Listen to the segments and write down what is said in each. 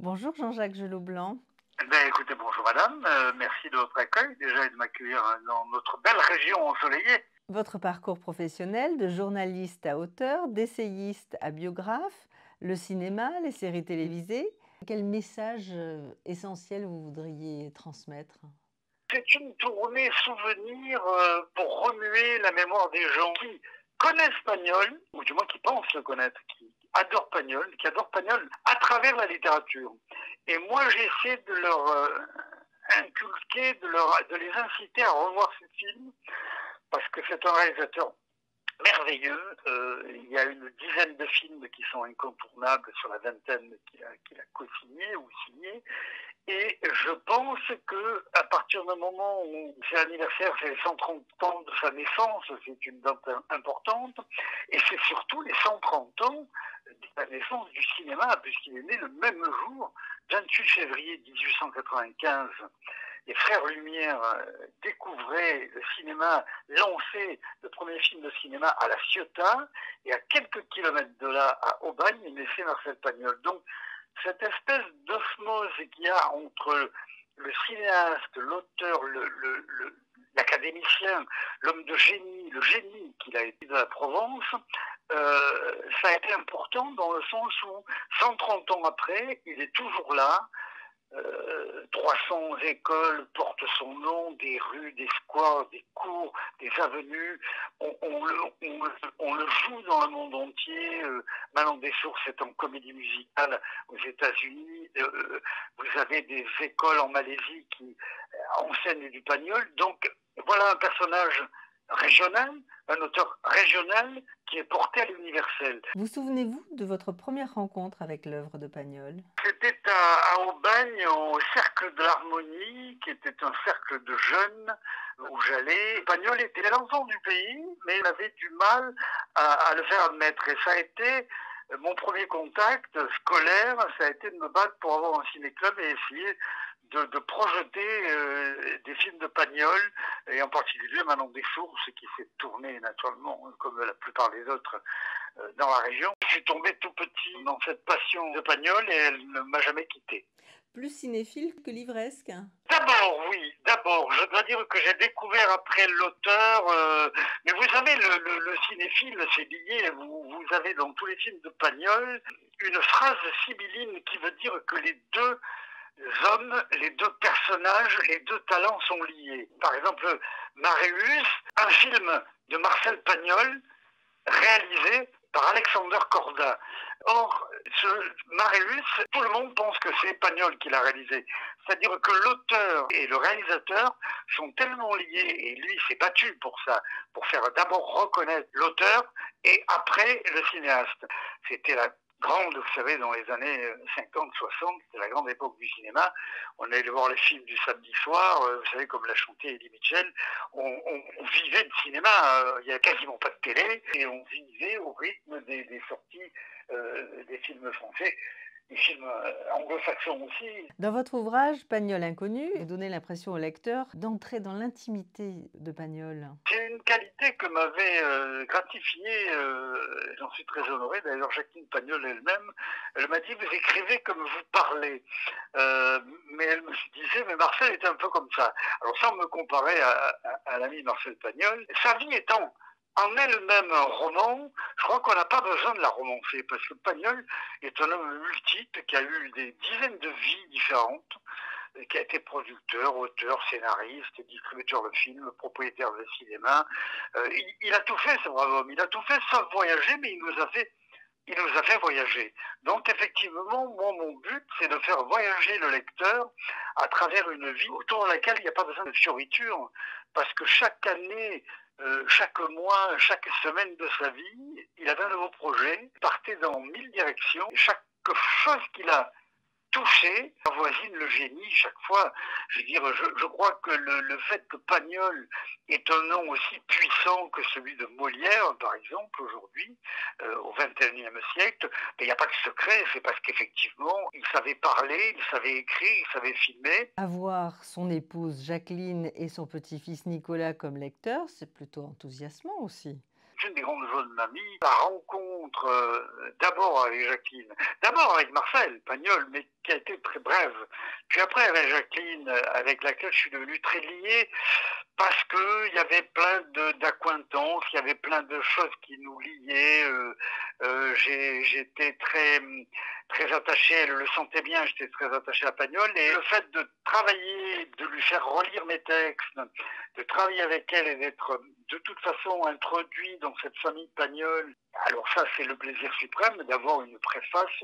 Bonjour Jean-Jacques Gelot-Blanc. Ben, écoutez, bonjour madame, merci de votre accueil déjà et de m'accueillir dans notre belle région ensoleillée. Votre parcours professionnel de journaliste à auteur, d'essayiste à biographe, le cinéma, les séries télévisées, quel message essentiel vous voudriez transmettre? C'est une tournée souvenir pour remuer la mémoire des gens qui connaissent Pagnol, ou du moins qui pensent le connaître, qui adorent Pagnol à travers la littérature. Et moi j'essaie de leur inculquer, de les inciter à revoir ce film, parce que c'est un réalisateur merveilleux. Il y a une dizaine de films qui sont incontournables sur la vingtaine qu'il a co-signé ou signé. Et je pense que à partir du moment où c'est l'anniversaire, c'est les 130 ans de sa naissance, c'est une date importante, et c'est surtout les 130 ans de la naissance du cinéma, puisqu'il est né le même jour, 28 février 1895. Les frères Lumière découvraient le cinéma, lançaient le premier film de cinéma à La Ciotat, et à quelques kilomètres de là, à Aubagne, il naissait Marcel Pagnol. Donc, cette espèce d'osmose qu'il y a entre le cinéaste, l'auteur, l'académicien, l'homme de génie, le génie qu'il a été de la Provence, ça a été important dans le sens où 130 ans après, il est toujours là. 300 écoles portent son nom, des rues, des squares, des cours, des avenues. On le joue dans le monde entier. Manon des Sources est en comédie musicale aux États-Unis. Vous avez des écoles en Malaisie qui enseignent du Pagnol. Donc voilà un personnage régional, un auteur régional qui est porté à l'universel. Vous souvenez-vous de votre première rencontre avec l'œuvre de Pagnol? C'était à Aubagne, au Cercle de l'Harmonie, qui était un cercle de jeunes où j'allais. Pagnol était l'enfant du pays, mais il avait du mal à le faire admettre. Et ça a été mon premier contact scolaire, ça a été de me battre pour avoir un ciné-club et essayer de projeter des films de Pagnol, et en particulier Manon des Sources, qui s'est tourné naturellement, comme la plupart des autres, dans la région. Je suis tombé tout petit dans cette passion de Pagnol et elle ne m'a jamais quitté. Plus cinéphile que livresque? D'abord, oui, d'abord. Je dois dire que j'ai découvert après l'auteur, mais vous savez, le cinéphile, c'est lié. Vous avez dans tous les films de Pagnol une phrase sibylline qui veut dire que les deux hommes, les deux personnages, les deux talents sont liés. Par exemple, Marius, un film de Marcel Pagnol, réalisé par Alexander Corda. Or, ce Marius, tout le monde pense que c'est Pagnol qui l'a réalisé. C'est-à-dire que l'auteur et le réalisateur sont tellement liés, et lui s'est battu pour ça, pour faire d'abord reconnaître l'auteur et après le cinéaste. C'était la grande, vous savez, dans les années 50-60, c'était la grande époque du cinéma. On allait voir les films du samedi soir, vous savez, comme l'a chanté Eddie Mitchell. On vivait de cinéma, il n'y avait quasiment pas de télé, et on vivait au rythme des sorties des films français, des films anglo-saxons aussi. Dans votre ouvrage Pagnol inconnu, vous donnez l'impression au lecteur d'entrer dans l'intimité de Pagnol. C'est une qualité que m'avait gratifiée, j'en suis très honoré. D'ailleurs, Jacqueline Pagnol elle-même, elle m'a dit, vous écrivez comme vous parlez. Mais elle me disait, mais Marcel est un peu comme ça. Alors sans me comparer à l'ami Marcel Pagnol, sa vie étant en elle-même un roman, je crois qu'on n'a pas besoin de la romancer, parce que Pagnol est un homme multiple qui a eu des dizaines de vies différentes, qui a été producteur, auteur, scénariste, distributeur de films, propriétaire de cinéma. Il a tout fait, ce brave homme. Il a tout fait sauf voyager, mais il nous a fait voyager. Donc effectivement, moi, mon but, c'est de faire voyager le lecteur à travers une vie autour de laquelle il n'y a pas besoin de fioritures, parce que chaque année, chaque mois, chaque semaine de sa vie, il avait un nouveau projet, il partait dans 1000 directions, et chaque chose qu'il a touché avoisine le génie chaque fois. Je veux dire, je crois que le fait que Pagnol est un nom aussi puissant que celui de Molière, par exemple, aujourd'hui, au XXIe siècle, il n'y a pas de secret, c'est parce qu'effectivement, il savait parler, il savait écrire, il savait filmer. Avoir son épouse Jacqueline et son petit-fils Nicolas comme lecteurs, c'est plutôt enthousiasmant aussi. Une des grandes joies de ma vie, la rencontre d'abord avec Jacqueline, d'abord avec Marcel Pagnol, mais qui a été très brève. Puis après, avec Jacqueline, avec laquelle je suis devenu très lié, parce qu'il y avait plein d'acquaintances, il y avait plein de choses qui nous liaient. J'étais très attaché, elle le sentait bien, j'étais très attaché à Pagnol. Et le fait de travailler, de lui faire relire mes textes, de travailler avec elle et d'être de toute façon introduit dans cette famille Pagnol, alors ça c'est le plaisir suprême d'avoir une préface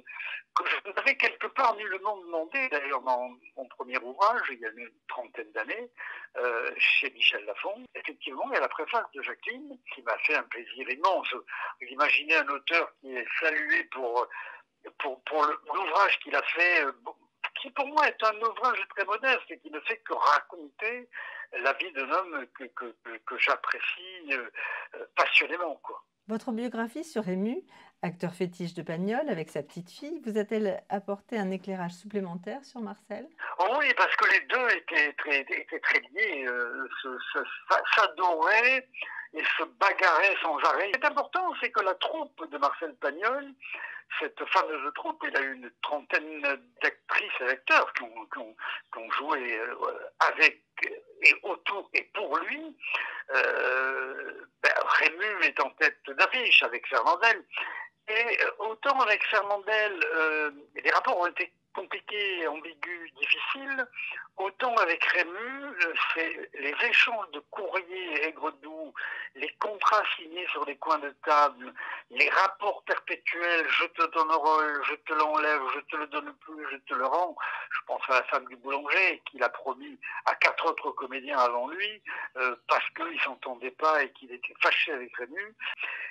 que je n'avais quelque part nullement demandé. D'ailleurs dans mon premier ouvrage, il y a une trentaine d'années, chez Michel Lafon, effectivement il y a la préface de Jacqueline qui m'a fait un plaisir immense. Vous imaginez un auteur qui est salué pour l'ouvrage qu'il a fait, qui pour moi est un ouvrage très modeste et qui ne fait que raconter la vie d'un homme que j'apprécie passionnément, quoi. Votre biographie sur Rému, acteur fétiche de Pagnol avec sa petite fille, vous a-t-elle apporté un éclairage supplémentaire sur Marcel? Oh oui, parce que les deux étaient très liés, s'adoraient et se bagarraient sans arrêt. Ce qui est important, c'est que la troupe de Marcel Pagnol, cette fameuse troupe, il a eu une trentaine d'actrices et d'acteurs qui ont joué avec et autour et pour lui. Rému est en tête d'affiche avec Fernandel. Et autant avec Fernandel, les rapports ont été compliqués, ambigus, difficiles, autant avec Rému, c'est les échanges de courriers aigre-doux, les contrats signés sur les coins de table, les rapports perpétuels, je te donne rôle, je te l'enlève, je te le donne plus, je te le rends. Je pense à la femme du boulanger qu'il a promis à 4 autres comédiens avant lui, parce qu'ils ne s'entendaient pas et qu'il était fâché avec Rému.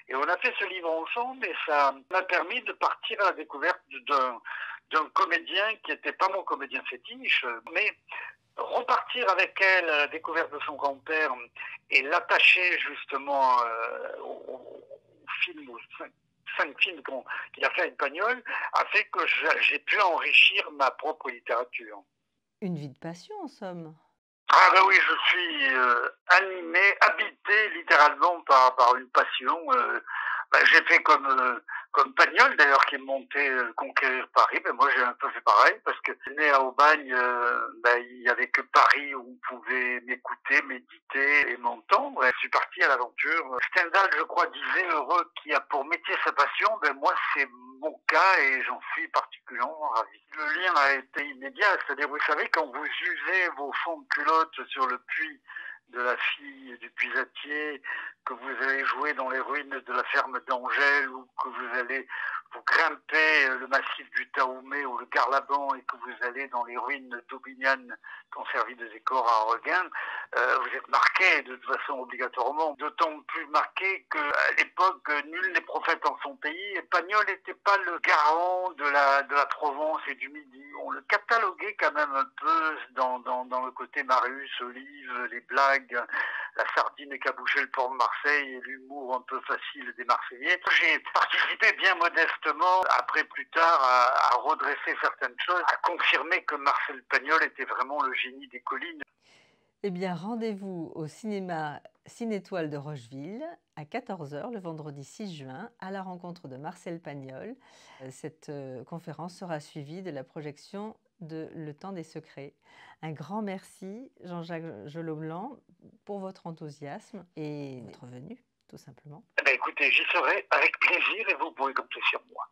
Et on a fait ce livre ensemble et ça m'a permis de partir à la découverte d'un comédien qui n'était pas mon comédien fétiche, mais repartir avec elle à la découverte de son grand-père et l'attacher justement au film, aux cinq films qu'il a fait avec Pagnol, a fait que j'ai pu enrichir ma propre littérature. Une vie de passion, en somme. Ah ben oui, je suis animé, habité littéralement par une passion. J'ai fait comme Pagnol d'ailleurs qui est monté conquérir Paris. Moi j'ai un peu fait pareil parce que né à Aubagne, il n'y avait que Paris où on pouvait m'écouter, méditer et m'entendre. Je suis parti à l'aventure. Stendhal, je crois, disait heureux qui a pour métier sa passion. Moi c'est mon cas et j'en suis particulièrement ravi. Le lien a été immédiat, c'est-à-dire vous savez quand vous usez vos fonds de culotte sur le puits de la fille du puisatier, que vous allez jouer dans les ruines de la ferme d'Angèle ou que vous allez vous grimper le massif du Taoumé ou le Garlaban et que vous allez dans les ruines d'Aubignan qui ont servi de décor à Requin, vous êtes marqué de toute façon obligatoirement, d'autant plus marqué qu'à l'époque, nul n'est prophète en son pays et Pagnol n'était pas le garant de la Provence et du Midi. On le cataloguait quand même un peu dans le côté Marius, Olive, les blagues, la sardine qui a bouché le port de Marseille et l'humour un peu facile des Marseillais. J'ai participé bien modestement, après plus tard, à redresser certaines choses, à confirmer que Marcel Pagnol était vraiment le génie des collines. Eh bien, rendez-vous au cinéma Cinétoile de Rocheville à 14 h le vendredi 6 juin à la rencontre de Marcel Pagnol. Cette conférence sera suivie de la projection de Le Temps des Secrets. Un grand merci, Jean-Jacques Jolot-Blanc, pour votre enthousiasme et votre venue, tout simplement. Écoutez, j'y serai avec plaisir et vous pourrez compter sur moi.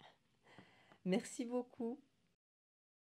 Merci beaucoup.